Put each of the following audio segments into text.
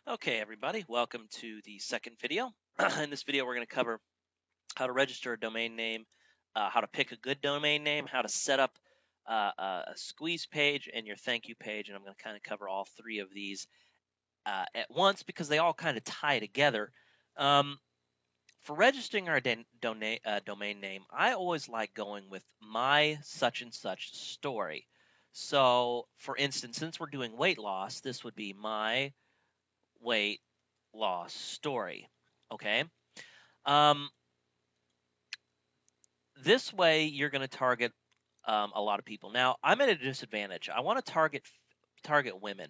Okay, everybody, welcome to the second video. In this video, we're going to cover how to register a domain name, how to pick a good domain name, how to set up a squeeze page and your thank you page. And I'm going to kind of cover all three of these at once because they all kind of tie together. Um, for registering our domain name, I always like going with my such and such story. So, for instance, since we're doing weight loss, this would be my weight loss story. Okay. Um, this way, you're going to target a lot of people. Now, I'm at a disadvantage. I want to target women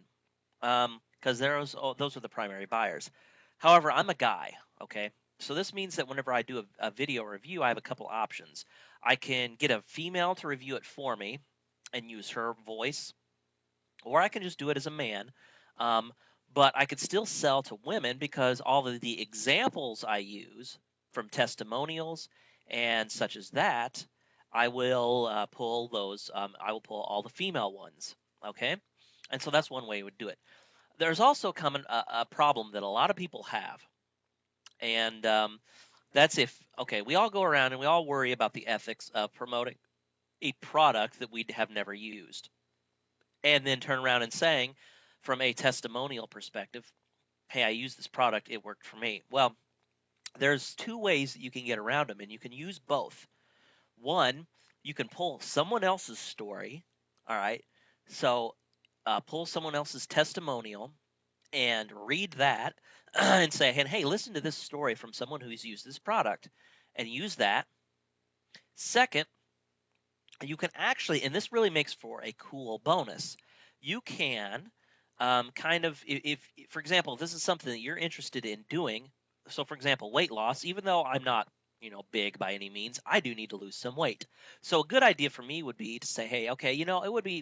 because those are the primary buyers. However, I'm a guy. Okay. So this means that whenever I do a video review, I have a couple options. I can get a female to review it for me and use her voice, or I can just do it as a man. Um, but I could still sell to women because all of the examples I use from testimonials and such as that, I will pull those. I will pull all the female ones. Okay, and so that's one way you would do it. There's also common a problem that a lot of people have, and that's if okay, we all go around and we all worry about the ethics of promoting a product that we have never used and then turn around and saying from a testimonial perspective, hey, I used this product, it worked for me. Well, there's two ways that you can get around them, and you can use both. One, you can pull someone else's story. All right, so pull someone else's testimonial and read that and say, hey, listen to this story from someone who's used this product, and use that. Second, you can actually, and this really makes for a cool bonus, you can kind of, for example, if this is something that you're interested in doing, so for example, weight loss, even though I'm not, big by any means, I do need to lose some weight. So a good idea for me would be to say, hey, okay,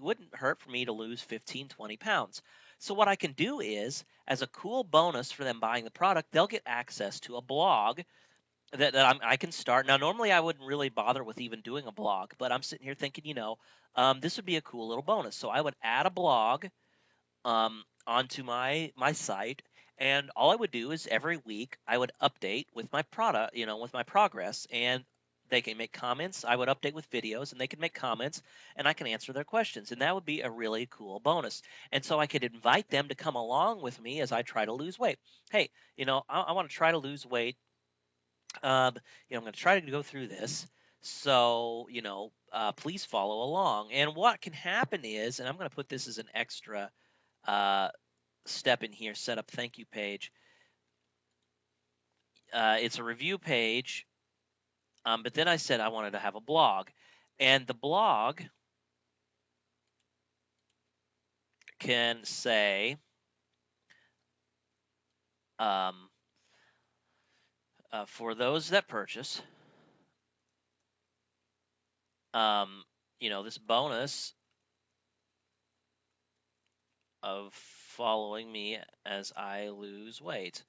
wouldn't hurt for me to lose 15, 20 pounds. So what I can do is, as a cool bonus for them buying the product, they'll get access to a blog that I can start. Now, normally I wouldn't really bother with even doing a blog, but I'm sitting here thinking, this would be a cool little bonus. So I would add a blog onto my site, and all I would do is every week I would update with my product, with my progress, and they can make comments. I would update with videos, and they can make comments, and I can answer their questions, and that would be a really cool bonus. And so I could invite them to come along with me as I try to lose weight. Hey, I want to try to lose weight. I'm going to try to go through this. So, please follow along. And what can happen is, and I'm going to put this as an extra uh, step in here, set up thank you page. It's a review page, but then I said I wanted to have a blog. And the blog can say, um, for those that purchase, um, this bonus of following me as I lose weight.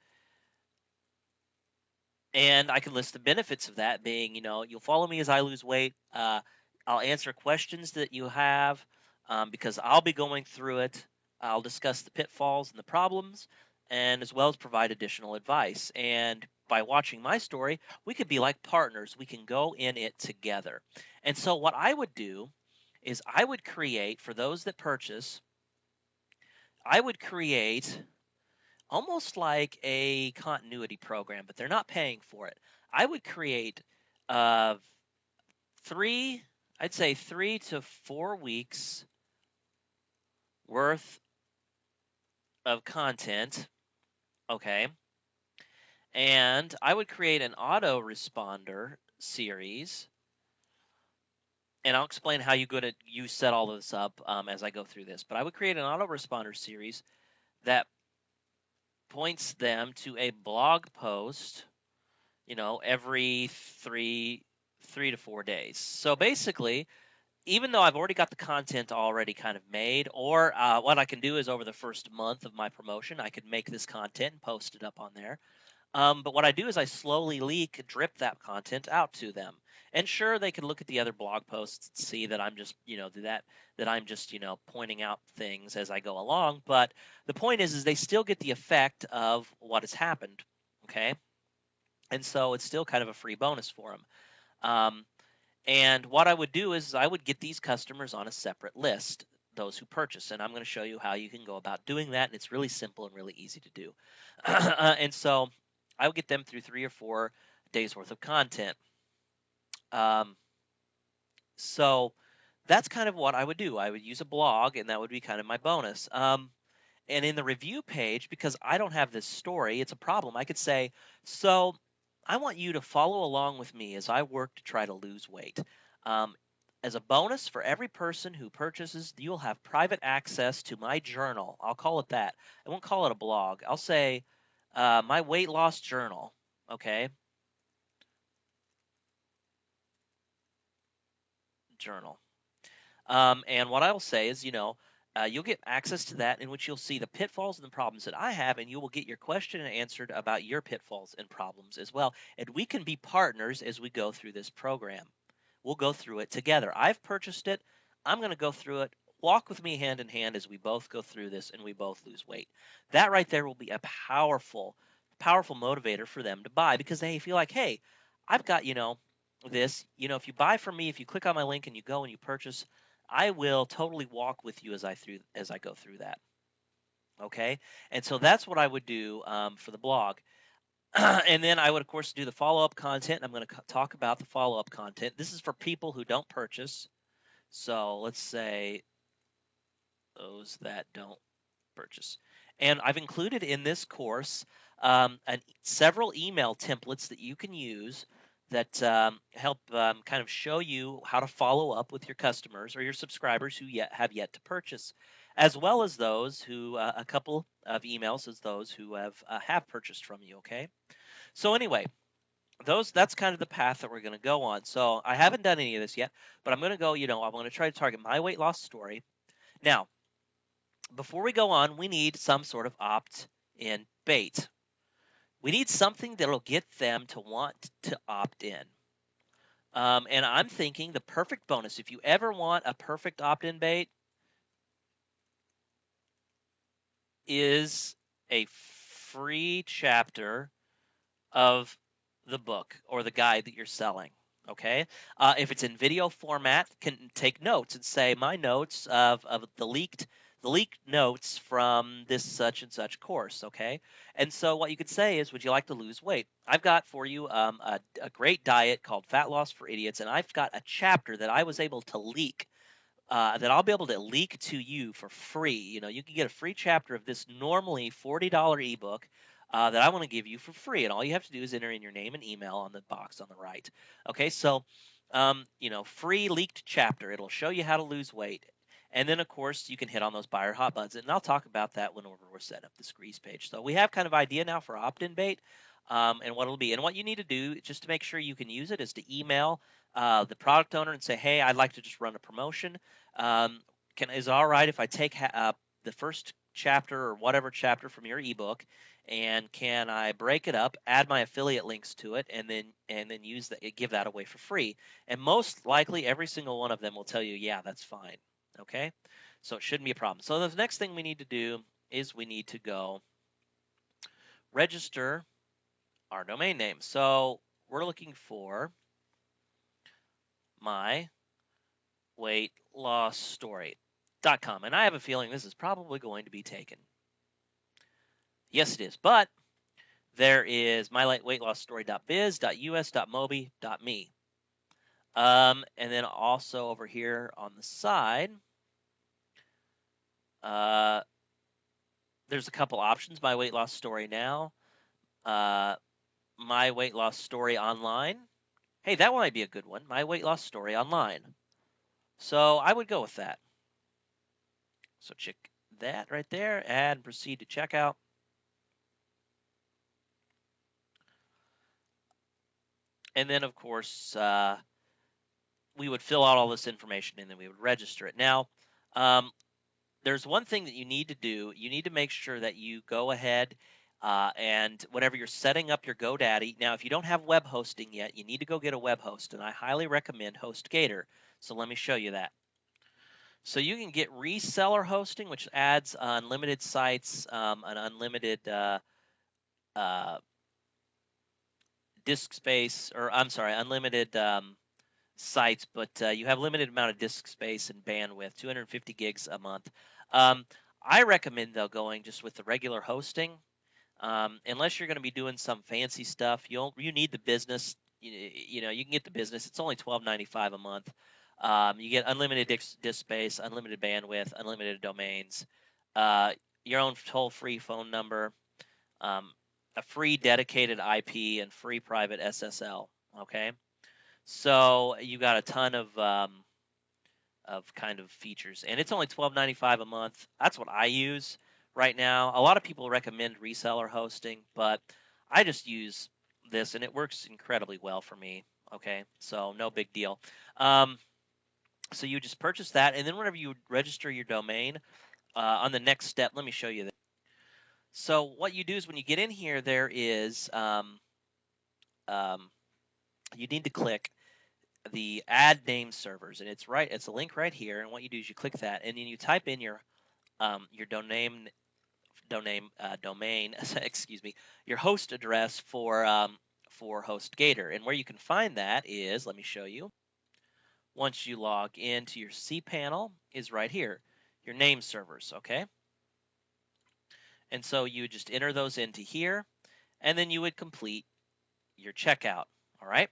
And I can list the benefits of that being, you'll follow me as I lose weight. I'll answer questions that you have because I'll be going through it. I'll discuss the pitfalls and the problems, and as well as provide additional advice. And by watching my story, we could be like partners. We can go in it together. And so, what I would do is I would create, for those that purchase, I would create almost like a continuity program, but they're not paying for it. I would create uh, three, I'd say 3 to 4 weeks worth of content. Okay. And I would create an autoresponder series. And I'll explain how you set all of this up as I go through this. But I would create an autoresponder series that points them to a blog post every 3 to 4 days. So basically, even though I've already got the content already kind of made, or what I can do is over the first month of my promotion, I could make this content and post it up on there. But what I do is I slowly drip that content out to them. And sure, they can look at the other blog posts and see that I'm just, that I'm just, pointing out things as I go along. But the point is they still get the effect of what has happened. Okay. And so it's still kind of a free bonus for them. Um, and what I would do is I would get these customers on a separate list, those who purchase. And I'm going to show you how you can go about doing that. And it's really simple and really easy to do. And so I would get them through 3 or 4 days worth of content. Um, so that's kind of what I would do. I would use a blog, and that would be kind of my bonus. And in the review page, because I don't have this story, it's a problem. I could say, so I want you to follow along with me as I work to try to lose weight. Um, as a bonus for every person who purchases, you'll have private access to my journal. I'll call it that. I won't call it a blog. I'll say my weight loss journal. Okay, journal. And what I will say is, you'll get access to that in which you'll see the pitfalls and the problems that I have, and you will get your question answered about your pitfalls and problems as well. And we can be partners as we go through this program. We'll go through it together. I've purchased it. I'm going to go through it. Walk with me hand in hand as we both go through this and we both lose weight. That right there will be a powerful, powerful motivator for them to buy because they feel like, hey, I've got, this. If you buy from me, if you click on my link and you go and you purchase, I will totally walk with you as I go through that. Okay, and so that's what I would do for the blog. And then I would, of course, do the follow up content. I'm going to talk about the follow up content. This is for people who don't purchase. So let's say those that don't purchase. And I've included in this course several email templates that you can use that help kind of show you how to follow up with your customers or your subscribers who have yet to purchase, as well as those who a couple of emails as those who have purchased from you. Okay. So anyway, that's kind of the path that we're going to go on. So I haven't done any of this yet, but I'm going to go. I'm going to try to target my weight loss story. Now, before we go on, we need some sort of opt-in bait. We need something that'll get them to want to opt in. And I'm thinking the perfect bonus, if you ever want a perfect opt-in bait, is a free chapter of the book or the guide that you're selling. Okay, if it's in video format, can take notes and say my notes of the leaked notes from this such and such course. Okay, and so what you could say is, would you like to lose weight? I've got for you a great diet called Fat Loss for Idiots, and I've got a chapter that I was able to leak that I'll be able to leak to you for free. You can get a free chapter of this normally $40 ebook that I want to give you for free. And all you have to do is enter in your name and email on the box on the right. Okay, so, free leaked chapter. It'll show you how to lose weight. And then, of course, you can hit on those buyer hot buttons. And I'll talk about that whenever we're setting up the squeeze page. So we have kind of idea now for opt-in bait and what it'll be. And what you need to do, just to make sure you can use it, is to email the product owner and say, hey, I'd like to just run a promotion. Is it all right if I take the first chapter or whatever chapter from your ebook, and can I break it up, add my affiliate links to it, and then give that away for free? And most likely, every single one of them will tell you, yeah, that's fine. Okay, so it shouldn't be a problem. So the next thing we need to do is we need to go register our domain name. So we're looking for my weight loss story.com. And I have a feeling this is probably going to be taken. Yes, it is. But there is myweightlossstory.biz.us.mobi.me. And then also over here on the side, there's a couple options. My weight loss story now. My weight loss story online. Hey, that might be a good one. My weight loss story online. So I would go with that. So check that right there and proceed to checkout. And then, of course, we would fill out all this information and then we would register it. Now, there's one thing that you need to do. You need to make sure that you go ahead And whenever you're setting up your GoDaddy, now if you don't have web hosting yet, you need to go get a web host, and I highly recommend HostGator. So let me show you that. So you can get reseller hosting, which adds unlimited sites, an unlimited uh, disk space, or I'm sorry, unlimited sites, but you have limited amount of disk space and bandwidth, 250 gigs a month. Um, I recommend though going just with the regular hosting, unless you're going to be doing some fancy stuff. You need the business. You know you can get the business. It's only $12.95 a month. You get unlimited disk space, unlimited bandwidth, unlimited domains, uh, your own toll-free phone number, um, a free dedicated IP, and free private SSL. Okay, so you got a ton of kind of features, and it's only $12.95 a month. That's what I use right now. A lot of people recommend reseller hosting, but I just use this, and it works incredibly well for me. Okay, so no big deal. Um, so you just purchase that, and then whenever you register your domain, on the next step, let me show you that. So what you do is when you get in here, there is um, you need to click the add name servers, and it's a link right here. And what you do is you click that, and then you type in your domain excuse me, your host address for HostGator. And where you can find that is, let me show you. Once you log into your cPanel, is right here, your name servers. Okay, and so you would just enter those into here, and then you would complete your checkout. All right.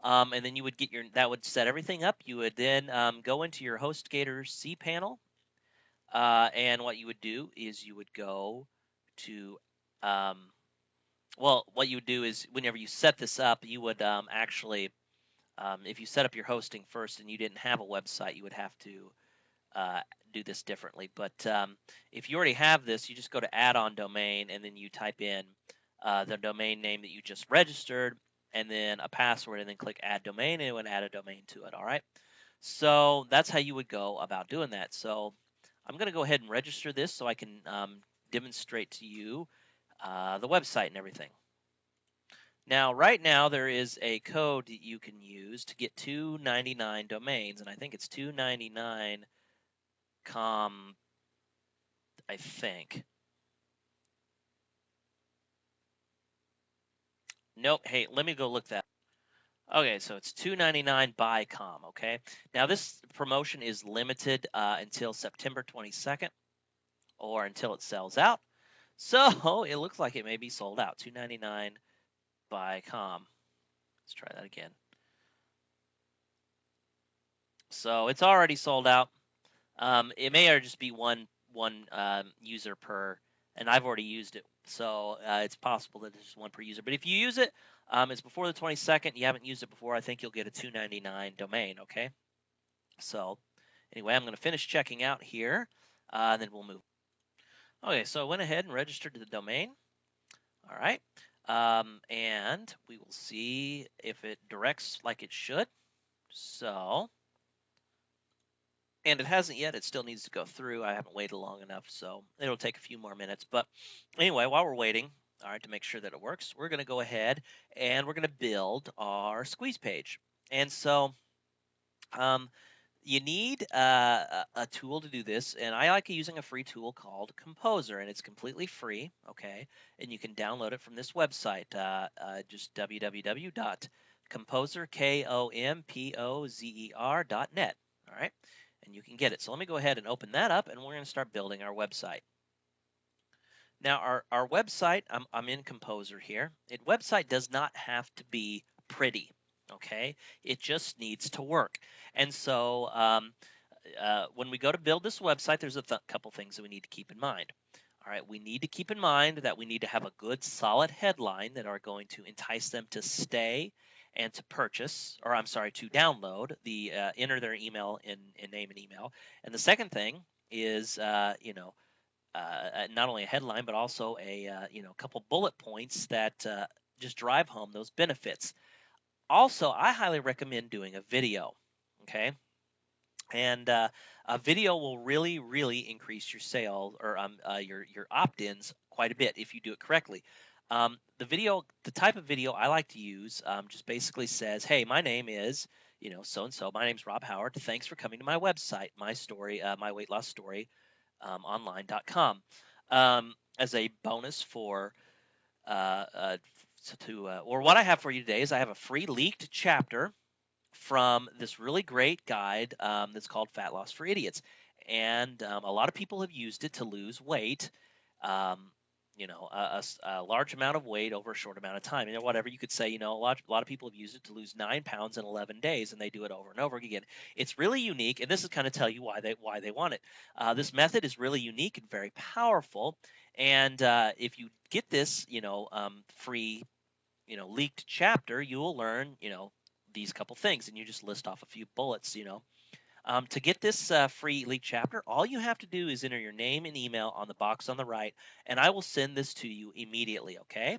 And then you would get that would set everything up. You would then go into your HostGator cPanel, and what you would do is you would go to, um, well, what you would do is whenever you set this up, you would actually, if you set up your hosting first and you didn't have a website, you would have to uh, do this differently. But if you already have this, you just go to add-on domain, and then you type in the domain name that you just registered, and then a password, and then click add domain, and it would add a domain to it. All right. So that's how you would go about doing that. So I'm going to go ahead and register this so I can demonstrate to you the website and everything. Now, right now, there is a code that you can use to get 299 domains, and I think it's 299 com, I think. Nope. Hey, let me go look that. Okay, so it's 299 by com. Okay. Now this promotion is limited until September 22nd, or until it sells out. So it looks like it may be sold out. 299 by com. Let's try that again. So it's already sold out. It may just be one user per, and I've already used it, so it's possible that it's one per user. But if you use it, it's before the 22nd. You haven't used it before. I think you'll get a 299 domain. Okay. So anyway, I'm going to finish checking out here, and then we'll move. Okay, so I went ahead and registered the domain. All right, and we will see if it directs like it should. So. And it hasn't yet. It still needs to go through. I haven't waited long enough, so it'll take a few more minutes. But anyway, while we're waiting, all right, to make sure that it works, we're going to go ahead and we're going to build our squeeze page. And so um, you need a tool to do this, and I like using a free tool called Composer, and it's completely free, okay? And you can download it from this website, just www.composer.net, all right? And you can get it. So let me go ahead and open that up, and we're going to start building our website. Now, our website, I'm in Composer here. Website does not have to be pretty, okay? It just needs to work. And so when we go to build this website, there's a couple things that we need to keep in mind. All right, we need to keep in mind that we need to have a good solid headline that are going to entice them to stay and to purchase, or I'm sorry, to download enter their email in name and email. And the second thing is, not only a headline, but also a couple bullet points that just drive home those benefits. Also, I highly recommend doing a video. Okay, and a video will really increase your sales, or your opt-ins quite a bit if you do it correctly. The type of video I like to use just basically says, hey, my name is, so and so. My name's Rob Howard. Thanks for coming to my website, my story, my weight loss story, online.com. As a bonus for or what I have for you today is I have a free leaked chapter from this really great guide that's called Fat Loss for Idiots. And a lot of people have used it to lose weight, um, a large amount of weight over a short amount of time. Whatever you could say, a lot of people have used it to lose 9 pounds in 11 days, and they do it over and over again. It's really unique, and this is kind of tell you why they want it. This method is really unique and very powerful. And if you get this, free, leaked chapter, you will learn, these couple things, and you just list off a few bullets. To get this free leaked chapter, all you have to do is enter your name and email on the box on the right, and I will send this to you immediately. Okay.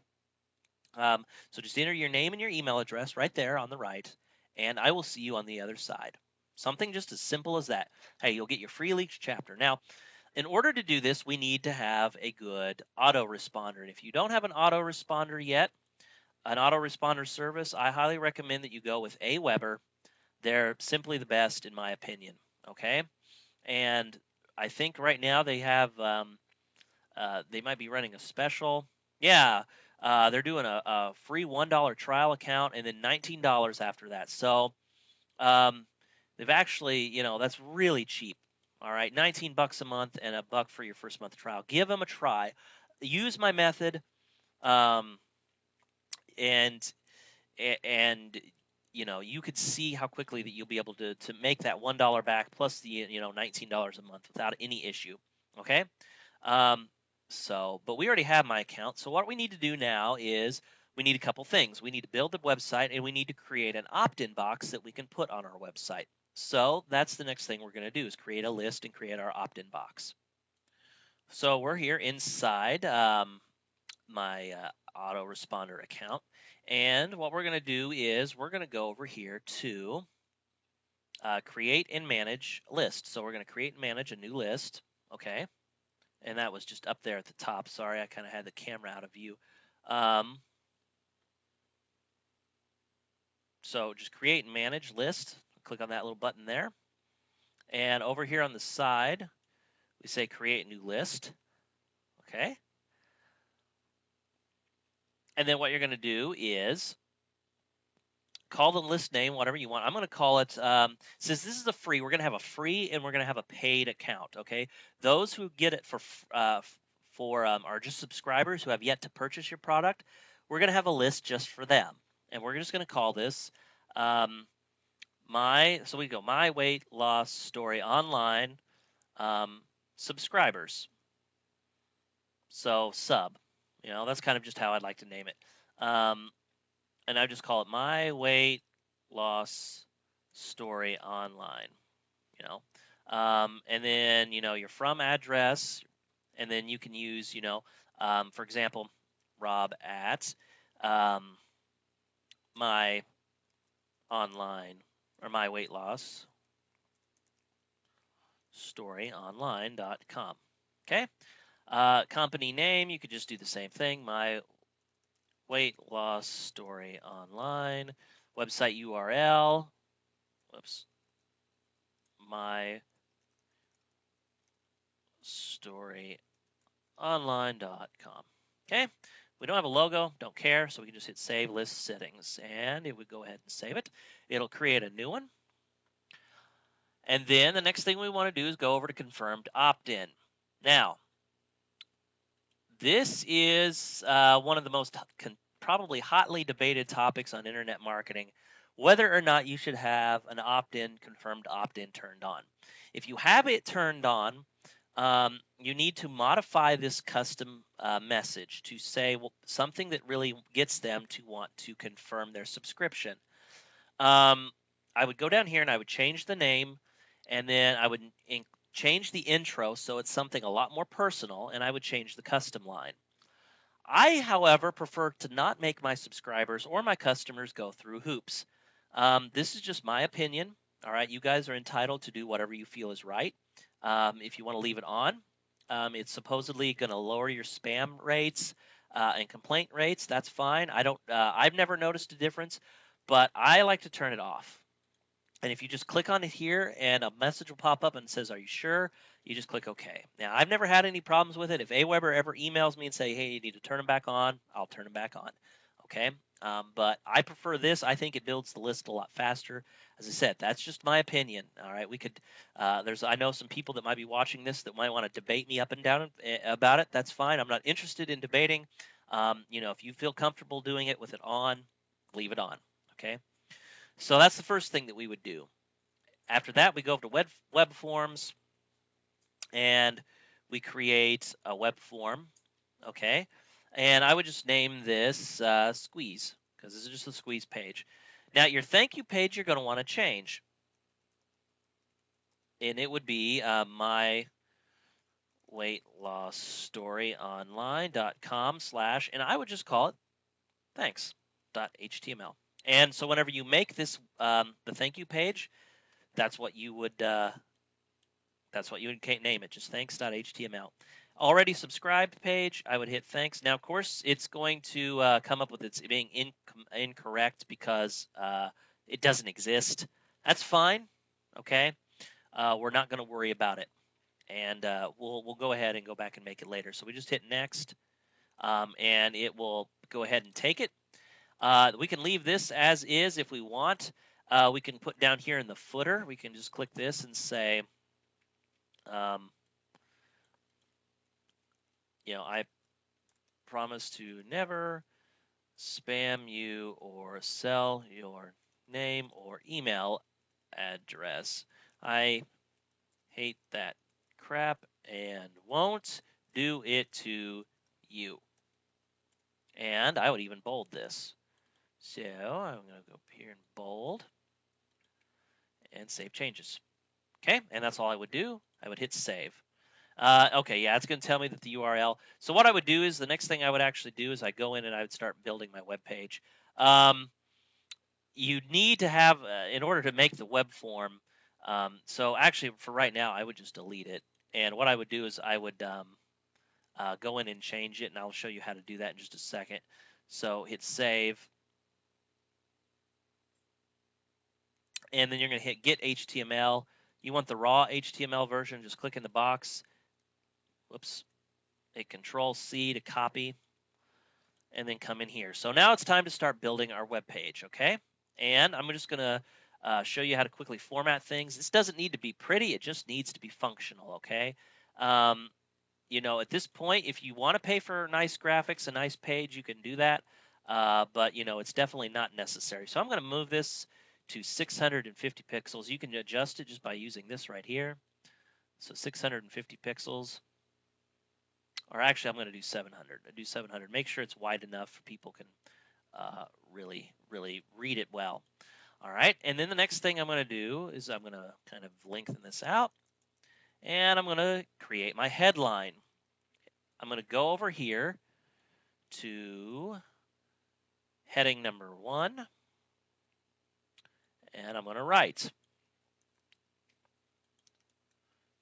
So just enter your name and your email address right there on the right, and I will see you on the other side. Something just as simple as that. Hey, you'll get your free leaked chapter. Now, in order to do this, we need to have a good autoresponder. And if you don't have an autoresponder yet, an autoresponder service, I highly recommend that you go with Aweber. They're simply the best in my opinion. Okay, and I think right now they have they might be running a special. Yeah, they're doing a free $1 trial account and then $19 after that. So um, they've actually, that's really cheap. All right, 19 bucks a month and $1 for your first month trial. Give them a try. Use my method, um, and and you could see how quickly that you'll be able to make that $1 back plus the $19 a month without any issue. Okay. um, but we already have my account, so what we need to do now is we need a couple things. We need to build the website, and we need to create an opt-in box that we can put on our website. So that's the next thing we're going to do, is create a list and create our opt-in box. So we're here inside my autoresponder account. And what we're going to do is we're going to go over here to create and manage list. So we're going to create and manage a new list. Okay. And that was just up there at the top. Sorry, I kind of had the camera out of view. So just create and manage list. Click on that little button there. And over here on the side, we say create new list. Okay. And then what you're going to do is call the list name whatever you want. I'm going to call it, since this is a free, we're going to have a free and we're going to have a paid account. Okay. Those who get it are just subscribers who have yet to purchase your product. We're going to have a list just for them. And we're just going to call this my weight loss story online subscribers. So sub, that's kind of just how I'd like to name it. And I just call it my weight loss story online, and then, your from address, and then you can use, for example, Rob at my online or my weight loss story online.com. Okay. Company name, you could just do the same thing. My weight loss story online. Website URL. Whoops. My story online.com. Okay. We don't have a logo, don't care, so we can just hit save list settings, and it would go ahead and save it. It'll create a new one. And then the next thing we want to do is go over to confirmed opt-in. Now, this is one of the most probably hotly debated topics on internet marketing, whether or not you should have an opt-in, confirmed opt-in turned on. If you have it turned on, you need to modify this custom message to say something that really gets them to want to confirm their subscription. I would go down here and I would change the name, and then I would change the intro so it's something a lot more personal, and I would change the custom line. I, however, prefer to not make my subscribers or my customers go through hoops. This is just my opinion. All right, you guys are entitled to do whatever you feel is right. If you want to leave it on, It's supposedly going to lower your spam rates and complaint rates. That's fine. I don't. I've never noticed a difference, but I like to turn it off. And if you just click on it here and a message will pop up and says, "Are you sure?" You just click OK. Now, I've never had any problems with it. If Aweber ever emails me and say, "Hey, you need to turn them back on," I'll turn them back on. Okay. But I prefer this. I think it builds the list a lot faster. As I said, that's just my opinion. All right. We could, I know some people that might be watching this that might want to debate me up and down about it. That's fine. I'm not interested in debating. If you feel comfortable doing it with it on, leave it on. Okay. So that's the first thing that we would do. After that, we go over to web forms and we create a web form. Okay. And I would just name this squeeze because this is just a squeeze page. Now, your thank you page you're going to want to change. And it would be my weight loss story online.com/ and I would just call it thanks.html. And so whenever you make this the thank you page, that's what you would name it, just thanks.html. Already subscribed page, I would hit thanks. Now, of course, it's going to come up with it being incorrect because it doesn't exist. That's fine. Okay, we're not going to worry about it, and we'll go ahead and go back and make it later. So we just hit next, and it will go ahead and take it. We can leave this as is if we want. We can put down here in the footer. We can just click this and say, I promise to never spam you or sell your name or email address. I hate that crap and won't do it to you. And I would even bold this. So I'm going to go up here and bold and save changes. Okay, and that's all I would do. I would hit save. Okay, yeah, it's going to tell me that the URL. So what I would do is the next thing I would actually do is I go in and I would start building my web page. You need to have, in order to make the web form, so actually for right now, I would just delete it. And what I would do is I would go in and change it, and I'll show you how to do that in just a second. So hit save. And then you're going to hit get HTML. You want the raw HTML version, just click in the box. Whoops. Hit Control-C to copy. And then come in here. So now it's time to start building our web page, okay? And I'm just going to show you how to quickly format things. This doesn't need to be pretty. It just needs to be functional, okay? At this point, if you want to pay for nice graphics, a nice page, you can do that. But, it's definitely not necessary. So I'm going to move this to 650 pixels. You can adjust it just by using this right here. So 650 pixels. Or actually, I'm going to do 700. I do 700. Make sure it's wide enough for people can really read it well. All right. And then the next thing I'm going to do is I'm going to kind of lengthen this out. And I'm going to create my headline. I'm going to go over here to heading number 1. And I'm going to write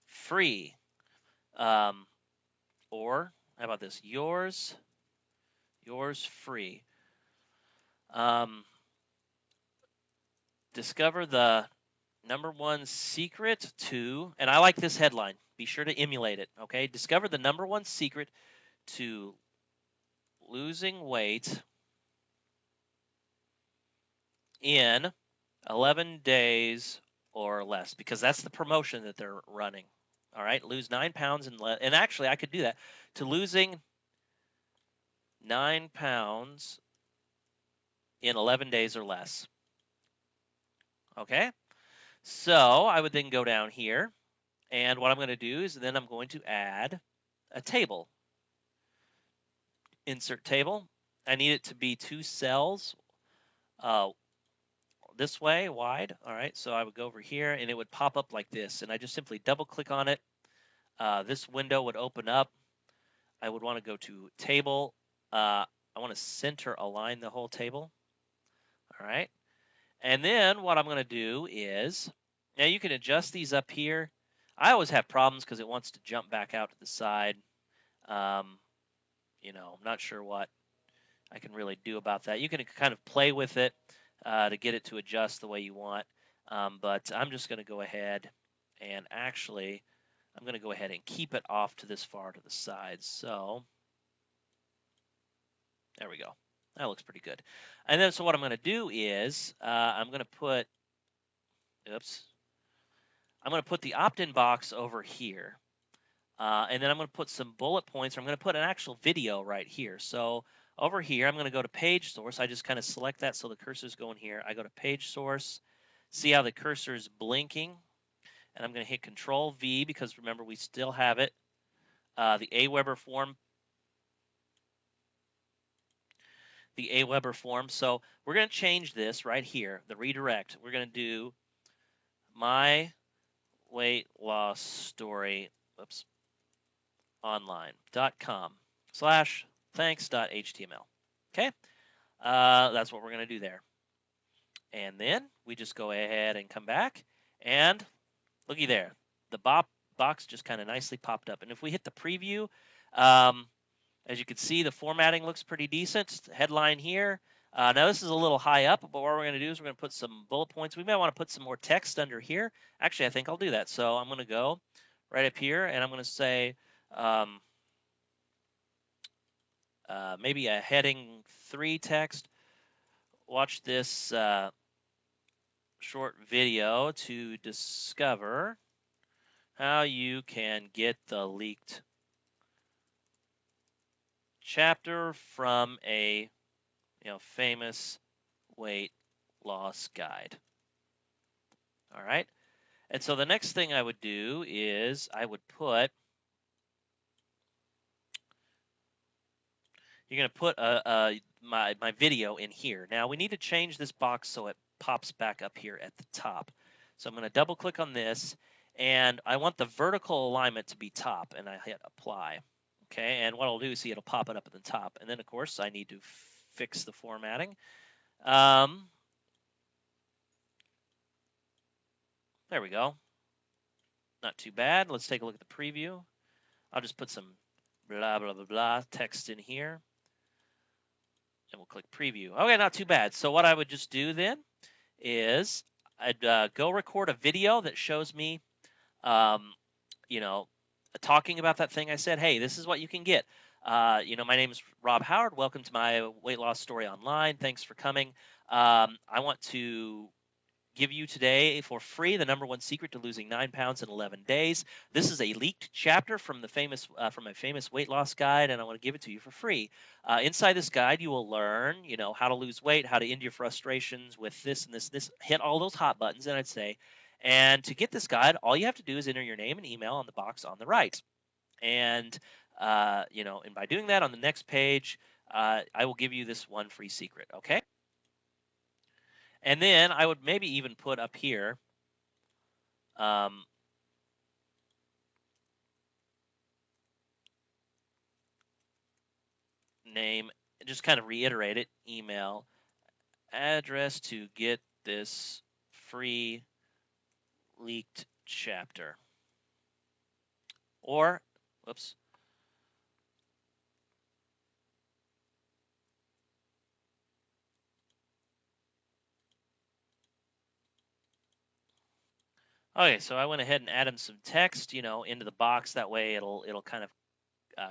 free. Or how about this? Yours free. Discover the number 1 secret to, and I like this headline. Be sure to emulate it, okay? Discover the number 1 secret to losing weight in 11 days or less, because that's the promotion that they're running. All right, lose 9 pounds and actually I could do that to losing 9 pounds in 11 days or less. Okay, so I would then go down here, and what I'm going to do is then I'm going to add a table. Insert table. I need it to be 2 cells this way wide. All right, so I would go over here and it would pop up like this, and I just simply double click on it. This window would open up. I would want to go to table. I want to center align the whole table. All right, and then what I'm going to do is, now you can adjust these up here. I always have problems because it wants to jump back out to the side. You know, I'm not sure what I can really do about that. You can kind of play with it to get it to adjust the way you want. But I'm just going to go ahead and actually, I'm going to go ahead and keep it off to this far to the side. So there we go. That looks pretty good. And then, so what I'm going to do is I'm going to put, I'm going to put the opt-in box over here. And then I'm going to put some bullet points. I'm going to put an actual video right here. So over here, I'm going to go to page source. I just kind of select that so the cursor's going here. I go to page source. See how the cursor is blinking? And I'm going to hit Control V because remember we still have it. The Aweber form. The Aweber form. So we're going to change this right here, the redirect. We're going to do my weight loss story. online.com/thanks.html. Okay, that's what we're going to do there. And then we just go ahead and come back, and looky there, the box just kind of nicely popped up. And if we hit the preview, as you can see, the formatting looks pretty decent. Headline here. Now this is a little high up, but what we're going to do is we're going to put some bullet points. We may want to put some more text under here. Actually, I think I'll do that. So I'm going to go right up here, and I'm going to say maybe a heading 3 text. Watch this short video to discover how you can get the leaked chapter from a famous weight loss guide. All right. And so the next thing I would do is I would put, you're going to put my video in here. Now we need to change this box so it pops back up here at the top. So I'm going to double click on this, and I want the vertical alignment to be top, and I hit apply. Okay, and what I'll do is see it'll pop it up at the top. And then of course I need to fix the formatting. There we go. Not too bad. Let's take a look at the preview. I'll just put some blah, blah, blah, blah text in here. And we'll click preview. Okay, not too bad. So what I would just do then is I'd go record a video that shows me, talking about that thing I said. Hey, this is what you can get. My name is Rob Howard. Welcome to my weight loss story online. Thanks for coming. I want to give you today for free the #1 secret to losing 9 pounds in 11 days. This is a leaked chapter from the famous from my famous weight loss guide, and I want to give it to you for free. Inside this guide, you will learn, how to lose weight, how to end your frustrations with this and this. Hit all those hot buttons, and I'd say. And to get this guide, all you have to do is enter your name and email on the box on the right. And and by doing that on the next page, I will give you this one free secret. Okay. And then I would maybe even put up here, name, just kind of reiterate it, email, address to get this free leaked chapter. Or, whoops. Okay, so I went ahead and added some text, into the box. That way it'll kind of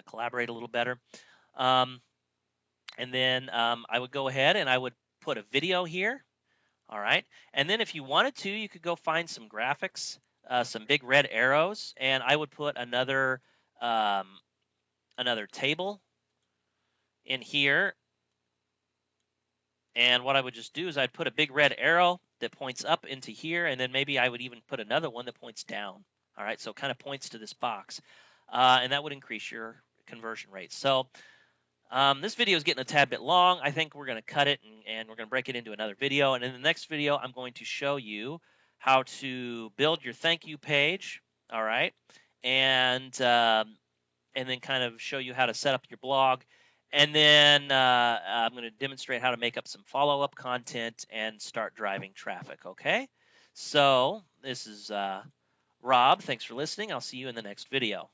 collaborate a little better. And then I would go ahead and I would put a video here. All right. And then if you wanted to, you could go find some graphics, some big red arrows, and I would put another table in here. And what I would just do is I'd put a big red arrow that points up into here, and then maybe I would even put another one that points down. All right, so it kind of points to this box, and that would increase your conversion rate. So this video is getting a tad bit long. I think we're going to cut it and we're going to break it into another video. And in the next video, I'm going to show you how to build your thank you page. All right, and then kind of show you how to set up your blog. And then I'm going to demonstrate how to make up some follow-up content and start driving traffic, okay? So this is Rob, thanks for listening. I'll see you in the next video.